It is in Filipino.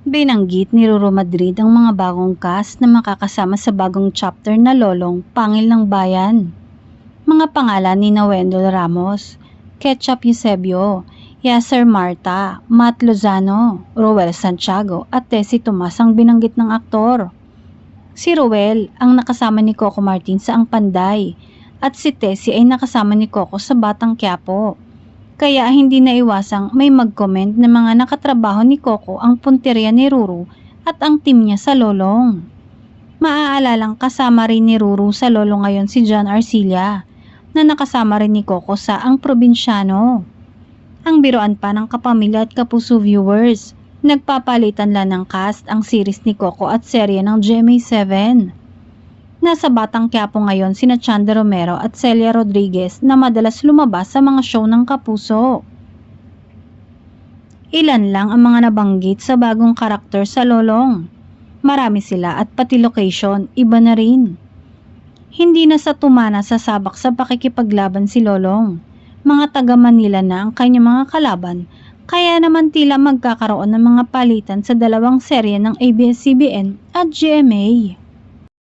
Binanggit ni Roro Madrid ang mga bagong cast na makakasama sa bagong chapter na Lolong Pangil ng Bayan. Mga pangalan ni Wendell Ramos, Ketchup Eusebio, Yasser Marta, Matt Lozano, Roel Santiago at Tessie Tomas ang binanggit ng aktor. Si Roel ang nakasama ni Coco Martin sa Ang Panday at si Tessie ay nakasama ni Coco sa Batang Quiapo. Kaya hindi naiwasang may mag-comment na mga nakatrabaho ni Coco ang punteriya ni Ruru at ang team niya sa Lolong. Maaalalang kasama rin ni Ruru sa Lolong ngayon si John Arcilla na nakasama rin ni Coco sa Ang Probinsyano. Ang biruan pa ng kapamilya at kapuso viewers, nagpapalitan lang ng cast ang series ni Coco at serye ng GMA7. Nasa Batang Quiapo ngayon sina Chanda Romero at Celia Rodriguez na madalas lumabas sa mga show ng kapuso. Ilan lang ang mga nabanggit sa bagong karakter sa Lolong. Marami sila at pati location, iba na rin. Hindi na sa tumana sa sabak sa pakikipaglaban si Lolong. Mga taga Manila na ang kanyang mga kalaban, kaya naman tila magkakaroon ng mga palitan sa dalawang serye ng ABS-CBN at GMA.